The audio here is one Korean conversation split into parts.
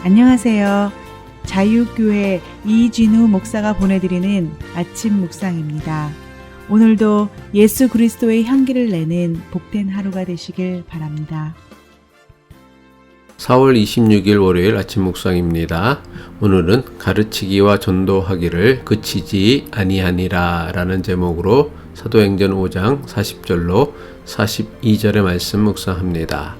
안녕하세요. 자유교회 이진우 목사가 보내드리는 아침 묵상입니다. 오늘도 예수 그리스도의 향기를 내는 복된 하루가 되시길 바랍니다. 4월 26일 월요일 아침 묵상입니다. 오늘은 가르치기와 전도하기를 그치지 아니하니라 라는 제목으로 사도행전 5장 40절로 42절의 말씀 묵상합니다.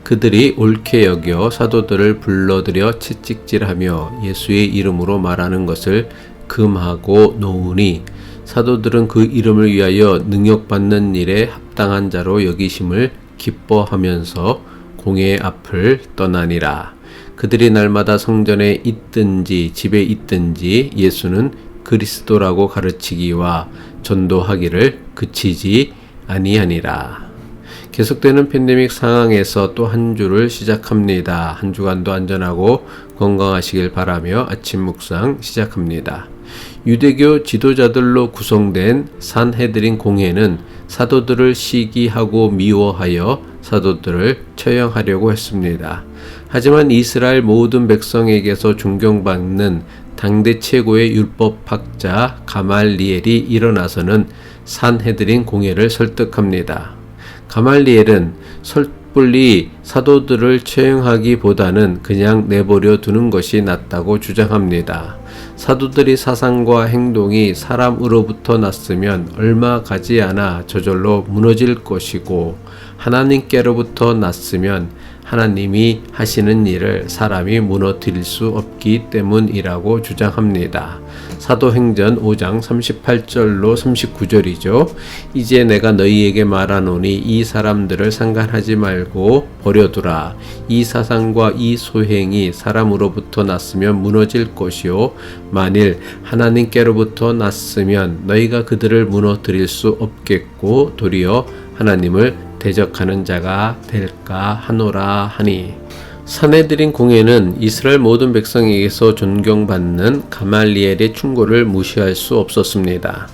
그들이 옳게 여겨 사도들을 불러들여 채찍질하며 예수의 이름으로 말하는 것을 금하고 놓으니 사도들은 그 이름을 위하여 능욕받는 일에 합당한 자로 여기심을 기뻐하면서 공회 앞을 떠나니라. 그들이 날마다 성전에 있든지 집에 있든지 예수는 그리스도라고 가르치기와 전도하기를 그치지 아니하니라. 계속되는 팬데믹 상황에서 또 한 주를 시작합니다. 한 주간도 안전하고 건강하시길 바라며 아침 묵상 시작합니다. 유대교 지도자들로 구성된 산헤드린 공회는 사도들을 시기하고 미워하여 사도들을 처형하려고 했습니다. 하지만 이스라엘 모든 백성에게서 존경받는 당대 최고의 율법학자 가말리엘이 일어나서는 산헤드린 공회를 설득합니다. 가말리엘은 섣불리 사도들을 처형하기보다는 그냥 내버려 두는 것이 낫다고 주장합니다. 사도들의 사상과 행동이 사람으로부터 났으면 얼마 가지 않아 저절로 무너질 것이고 하나님께로부터 났으면 하나님이 하시는 일을 사람이 무너뜨릴 수 없기 때문이라고 주장합니다. 사도행전 5장 38절로 39절이죠. 이제 내가 너희에게 말하노니 이 사람들을 상관하지 말고 버려두라. 이 사상과 이 소행이 사람으로부터 났으면 무너질 것이요 만일 하나님께로부터 났으면 너희가 그들을 무너뜨릴 수 없겠고 도리어 하나님을 대적하는 자가 될까 하노라 하니. 산헤드린 공회는 이스라엘 모든 백성에게서 존경받는 가말리엘의 충고를 무시할 수 없었습니다.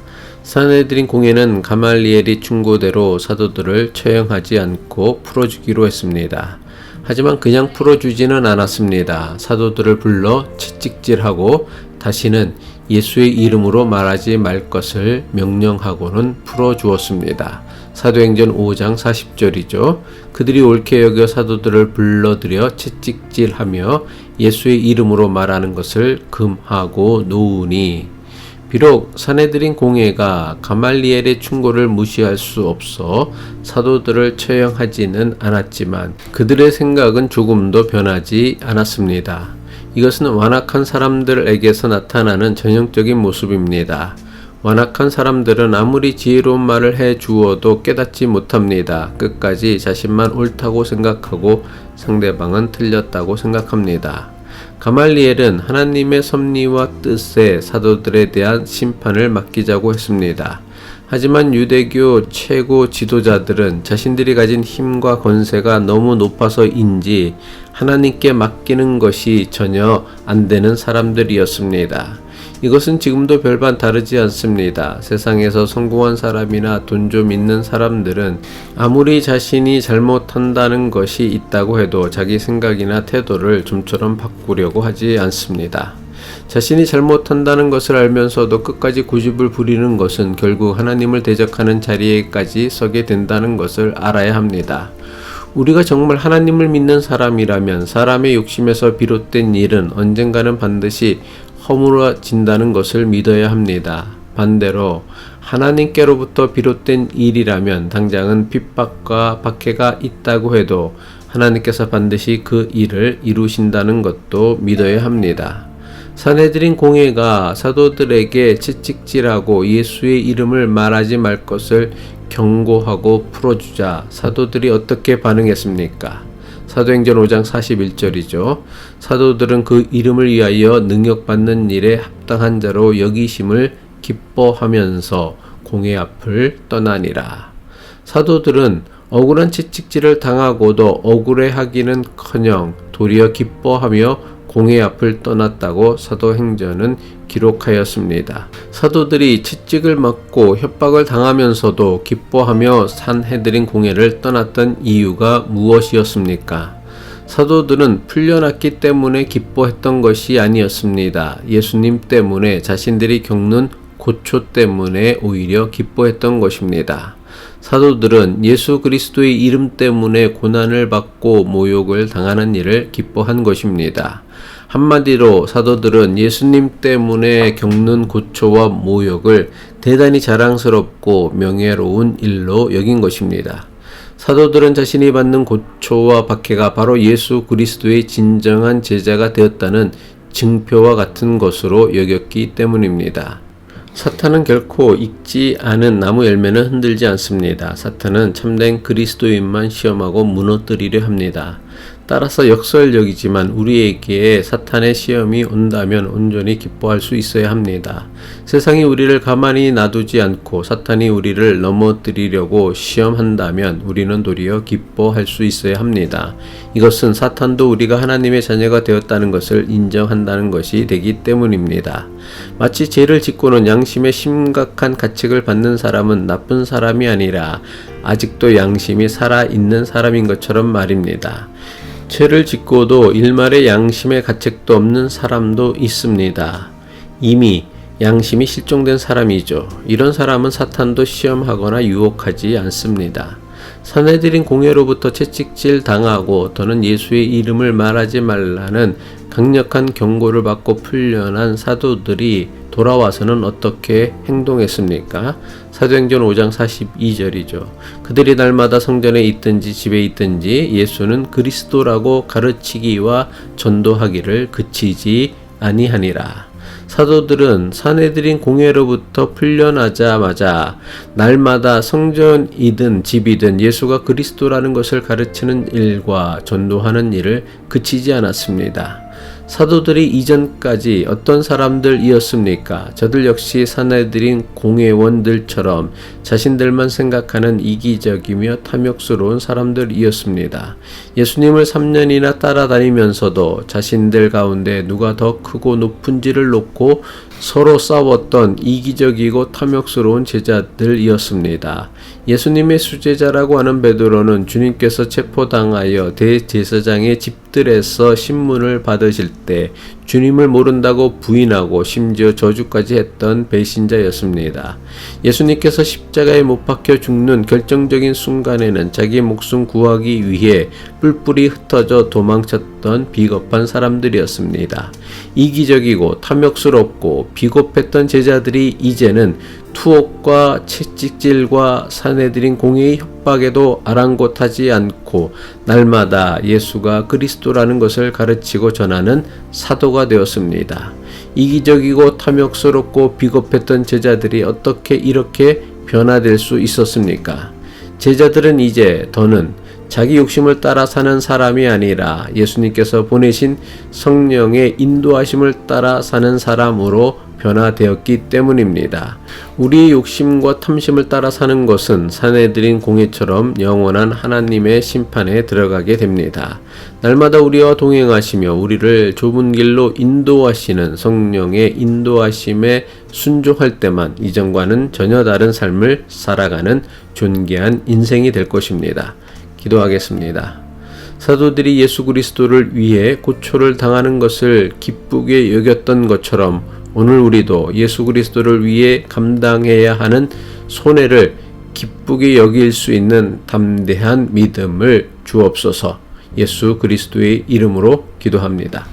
산헤드린 공회는 가말리엘의 충고대로 사도들을 처형하지 않고 풀어주기로 했습니다. 하지만 그냥 풀어주지는 않았습니다. 사도들을 불러 채찍질하고 다시는 예수의 이름으로 말하지 말 것을 명령하고는 풀어주었습니다. 사도행전 5장 40절이죠. 그들이 옳게 여겨 사도들을 불러들여 채찍질하며 예수의 이름으로 말하는 것을 금하고 놓으니. 비록 산헤드린 공회가 가말리엘의 충고를 무시할 수 없어 사도들을 처형하지는 않았지만 그들의 생각은 조금도 변하지 않았습니다. 이것은 완악한 사람들에게서 나타나는 전형적인 모습입니다. 완악한 사람들은 아무리 지혜로운 말을 해 주어도 깨닫지 못합니다. 끝까지 자신만 옳다고 생각하고 상대방은 틀렸다고 생각합니다. 가말리엘은 하나님의 섭리와 뜻에 사도들에 대한 심판을 맡기자고 했습니다. 하지만 유대교 최고 지도자들은 자신들이 가진 힘과 권세가 너무 높아서인지 하나님께 맡기는 것이 전혀 안 되는 사람들이었습니다. 이것은 지금도 별반 다르지 않습니다. 세상에서 성공한 사람이나 돈 좀 있는 사람들은 아무리 자신이 잘못한다는 것이 있다고 해도 자기 생각이나 태도를 좀처럼 바꾸려고 하지 않습니다. 자신이 잘못한다는 것을 알면서도 끝까지 고집을 부리는 것은 결국 하나님을 대적하는 자리에까지 서게 된다는 것을 알아야 합니다. 우리가 정말 하나님을 믿는 사람이라면 사람의 욕심에서 비롯된 일은 언젠가는 반드시 허물어진다는 것을 믿어야 합니다. 반대로 하나님께로부터 비롯된 일이라면 당장은 핍박과 박해가 있다고 해도 하나님께서 반드시 그 일을 이루신다는 것도 믿어야 합니다. 산헤드린 공회가 사도들에게 채찍질하고 예수의 이름을 말하지 말 것을 경고하고 풀어주자 사도들이 어떻게 반응했습니까? 사도행전 5장 41절이죠. 사도들은 그 이름을 위하여 능욕받는 일에 합당한 자로 여기심을 기뻐하면서 공회 앞을 떠나니라. 사도들은 억울한 채찍질을 당하고도 억울해하기는커녕 도리어 기뻐하며 공회 앞을 떠났다고 사도행전은 기록하였습니다. 사도들이 채찍을 맞고 협박을 당하면서도 기뻐하며 산헤드린 공회를 떠났던 이유가 무엇이었습니까? 사도들은 풀려났기 때문에 기뻐했던 것이 아니었습니다. 예수님 때문에, 자신들이 겪는 고초 때문에 오히려 기뻐했던 것입니다. 사도들은 예수 그리스도의 이름 때문에 고난을 받고 모욕을 당하는 일을 기뻐한 것입니다. 한마디로 사도들은 예수님 때문에 겪는 고초와 모욕을 대단히 자랑스럽고 명예로운 일로 여긴 것입니다. 사도들은 자신이 받는 고초와 박해가 바로 예수 그리스도의 진정한 제자가 되었다는 증표와 같은 것으로 여겼기 때문입니다. 사탄은 결코 익지 않은 나무 열매는 흔들지 않습니다. 사탄은 참된 그리스도인만 시험하고 무너뜨리려 합니다. 따라서 역설적이지만 우리에게 사탄의 시험이 온다면 온전히 기뻐할 수 있어야 합니다. 세상이 우리를 가만히 놔두지 않고 사탄이 우리를 넘어뜨리려고 시험한다면 우리는 도리어 기뻐할 수 있어야 합니다. 이것은 사탄도 우리가 하나님의 자녀가 되었다는 것을 인정한다는 것이 되기 때문입니다. 마치 죄를 짓고는 양심의 심각한 가책을 받는 사람은 나쁜 사람이 아니라 아직도 양심이 살아있는 사람인 것처럼 말입니다. 죄를 짓고도 일말의 양심의 가책도 없는 사람도 있습니다. 이미 양심이 실종된 사람이죠. 이런 사람은 사탄도 시험하거나 유혹하지 않습니다. 사내들인 공회로부터 채찍질 당하고 더는 예수의 이름을 말하지 말라는 강력한 경고를 받고 풀려난 사도들이 돌아와서는 어떻게 행동했습니까? 사도행전 5장 42절이죠. 그들이 날마다 성전에 있든지 집에 있든지 예수는 그리스도라고 가르치기와 전도하기를 그치지 아니하니라. 사도들은 사내들인 공회로부터 풀려나자마자 날마다 성전이든 집이든 예수가 그리스도라는 것을 가르치는 일과 전도하는 일을 그치지 않았습니다. 사도들이 이전까지 어떤 사람들이었습니까? 저들 역시 사내들인 공회원들처럼 자신들만 생각하는 이기적이며 탐욕스러운 사람들이었습니다. 예수님을 3년이나 따라다니면서도 자신들 가운데 누가 더 크고 높은지를 놓고 서로 싸웠던 이기적이고 탐욕스러운 제자들이었습니다. 예수님의 수제자라고 하는 베드로는 주님께서 체포당하여 대제사장의 집들에서 신문을 받으실 때 주님을 모른다고 부인하고 심지어 저주까지 했던 배신자였습니다. 예수님께서 십자가에 못 박혀 죽는 결정적인 순간에는 자기 목숨 구하기 위해 뿔뿔이 흩어져 도망쳤던 비겁한 사람들이었습니다. 이기적이고 탐욕스럽고 비겁했던 제자들이 이제는 투옥과 채찍질과 사내들인 공회의 협박에도 아랑곳하지 않고 날마다 예수가 그리스도라는 것을 가르치고 전하는 사도가 되었습니다. 이기적이고 탐욕스럽고 비겁했던 제자들이 어떻게 이렇게 변화될 수 있었습니까? 제자들은 이제 더는 자기 욕심을 따라 사는 사람이 아니라 예수님께서 보내신 성령의 인도하심을 따라 사는 사람으로 변화되었기 때문입니다. 우리의 욕심과 탐심을 따라 사는 것은 사내들인 공회처럼 영원한 하나님의 심판에 들어가게 됩니다. 날마다 우리와 동행하시며 우리를 좁은 길로 인도하시는 성령의 인도하심에 순종할 때만 이전과는 전혀 다른 삶을 살아가는 존귀한 인생이 될 것입니다. 기도하겠습니다. 사도들이 예수 그리스도를 위해 고초를 당하는 것을 기쁘게 여겼던 것처럼 오늘 우리도 예수 그리스도를 위해 감당해야 하는 손해를 기쁘게 여길 수 있는 담대한 믿음을 주옵소서. 예수 그리스도의 이름으로 기도합니다.